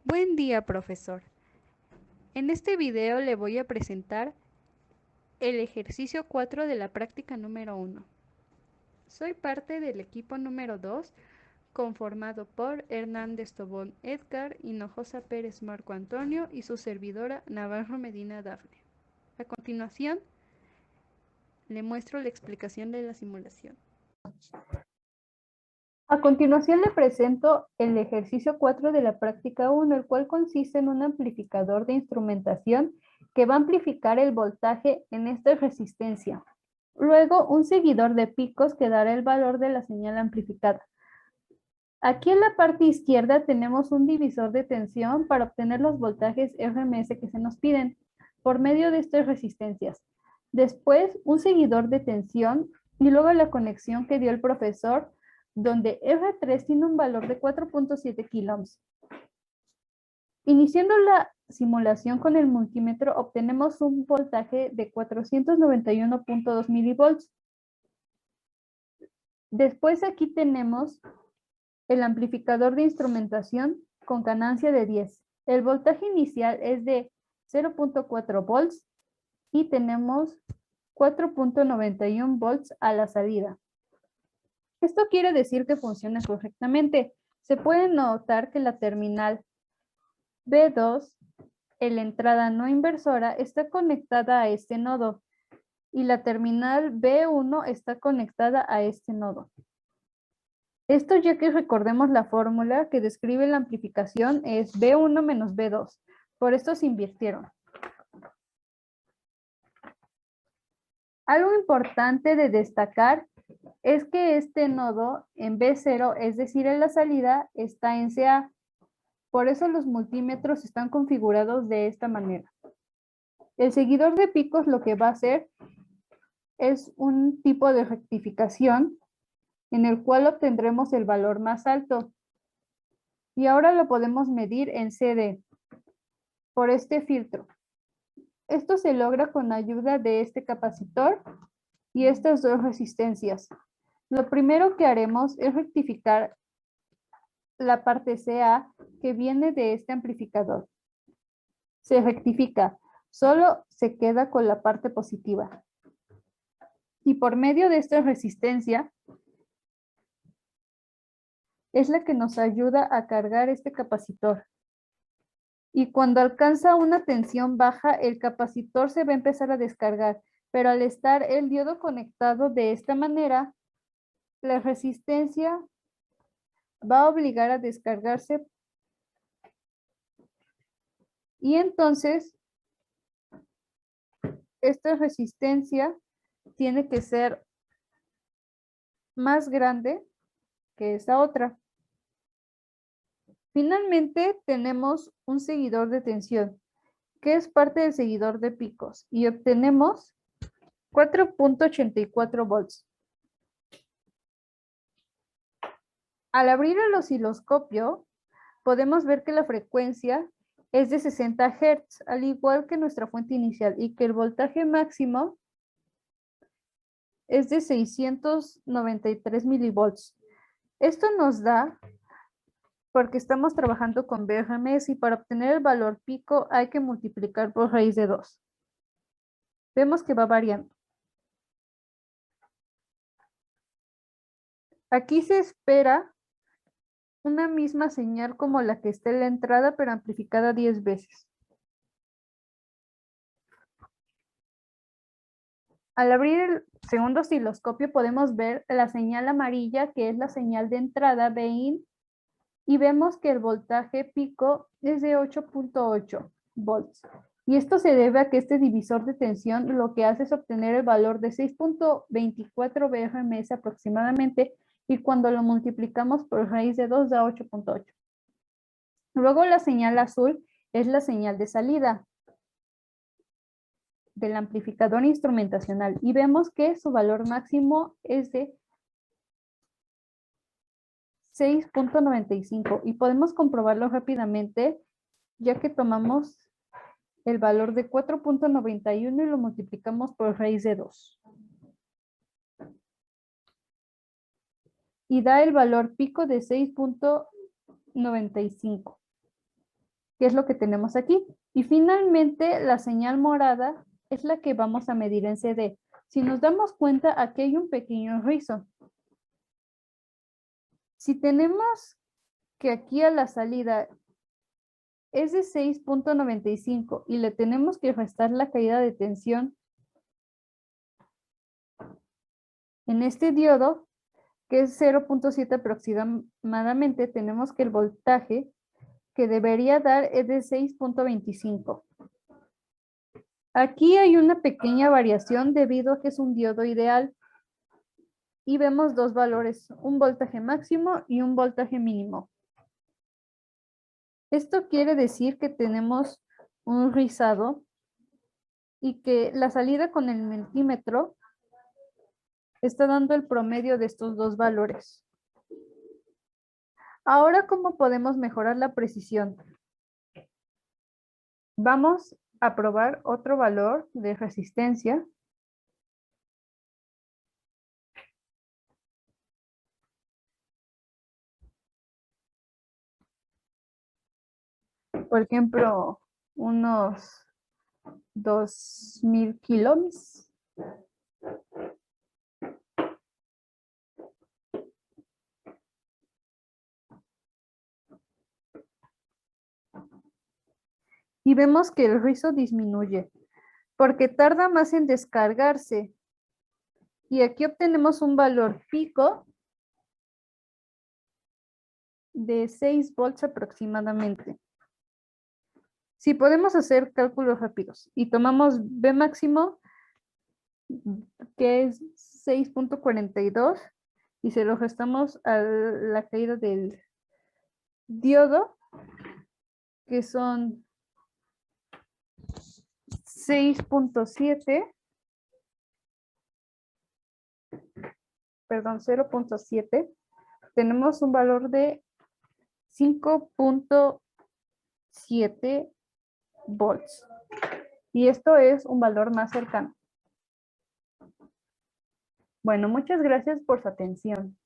Buen día, profesor. En este video le voy a presentar el ejercicio 4 de la práctica número 1. Soy parte del equipo número 2, conformado por Hernández Tobón Edgar, Hinojosa Pérez Marco Antonio y su servidora Navarro Medina Dafne. A continuación, le muestro la explicación de la simulación. A continuación le presento el ejercicio 4 de la práctica 1, el cual consiste en un amplificador de instrumentación que va a amplificar el voltaje en esta resistencia. Luego, un seguidor de picos que dará el valor de la señal amplificada. Aquí en la parte izquierda tenemos un divisor de tensión para obtener los voltajes RMS que se nos piden por medio de estas resistencias. Después, un seguidor de tensión y luego la conexión que dio el profesor, donde R3 tiene un valor de 4.7 kiloohms. Iniciando la simulación con el multímetro, obtenemos un voltaje de 491.2 milivolts. Después aquí tenemos el amplificador de instrumentación con ganancia de 10. El voltaje inicial es de 0.4 volts y tenemos 4.91 volts a la salida. Esto quiere decir que funciona correctamente. Se puede notar que la terminal B2, en la entrada no inversora, está conectada a este nodo y la terminal B1 está conectada a este nodo. Esto ya que recordemos la fórmula que describe la amplificación es B1 menos B2. Por esto se invirtieron. Algo importante de destacar es que este nodo en B0, es decir, en la salida, está en CA. Por eso los multímetros están configurados de esta manera. El seguidor de picos lo que va a hacer es un tipo de rectificación en el cual obtendremos el valor más alto. Y ahora lo podemos medir en CD por este filtro. Esto se logra con ayuda de este capacitor y estas dos resistencias. Lo primero que haremos es rectificar la parte CA que viene de este amplificador. Se rectifica, solo se queda con la parte positiva. Y por medio de esta resistencia es la que nos ayuda a cargar este capacitor. Y cuando alcanza una tensión baja, el capacitor se va a empezar a descargar, pero al estar el diodo conectado de esta manera, la resistencia va a obligar a descargarse y entonces esta resistencia tiene que ser más grande que esa otra. Finalmente tenemos un seguidor de tensión, que es parte del seguidor de picos, y obtenemos 4.84 volts. Al abrir el osciloscopio, podemos ver que la frecuencia es de 60 Hz, al igual que nuestra fuente inicial, y que el voltaje máximo es de 693 milivolts. Esto nos da, porque estamos trabajando con BRMS, y para obtener el valor pico hay que multiplicar por raíz de 2. Vemos que va variando. Aquí se espera una misma señal como la que está en la entrada, pero amplificada 10 veces. Al abrir el segundo osciloscopio podemos ver la señal amarilla, que es la señal de entrada BIN, y vemos que el voltaje pico es de 8.8 volts. Y esto se debe a que este divisor de tensión lo que hace es obtener el valor de 6.24 BRMS aproximadamente, y cuando lo multiplicamos por raíz de 2 da 8.8. Luego la señal azul es la señal de salida del amplificador instrumentacional y vemos que su valor máximo es de 6.95 y podemos comprobarlo rápidamente ya que tomamos el valor de 4.91 y lo multiplicamos por raíz de 2. Y da el valor pico de 6.95. que es lo que tenemos aquí. Y finalmente, la señal morada es la que vamos a medir en CD. Si nos damos cuenta, aquí hay un pequeño rizo. Si tenemos que aquí a la salida es de 6.95 y le tenemos que restar la caída de tensión en este diodo, que es 0.7 aproximadamente, tenemos que el voltaje que debería dar es de 6.25. Aquí hay una pequeña variación debido a que es un diodo ideal y vemos dos valores, un voltaje máximo y un voltaje mínimo. Esto quiere decir que tenemos un rizado y que la salida con el multímetro está dando el promedio de estos dos valores. Ahora, ¿cómo podemos mejorar la precisión? Vamos a probar otro valor de resistencia. Por ejemplo, unos 2000 kiloohms. Y vemos que el rizo disminuye porque tarda más en descargarse. Y aquí obtenemos un valor pico de 6 volts aproximadamente. Si podemos hacer cálculos rápidos y tomamos B máximo, que es 6.42, y se lo restamos a la caída del diodo, que son 6.7, perdón, 0.7, tenemos un valor de 5.7 volts. Y esto es un valor más cercano. Bueno, muchas gracias por su atención.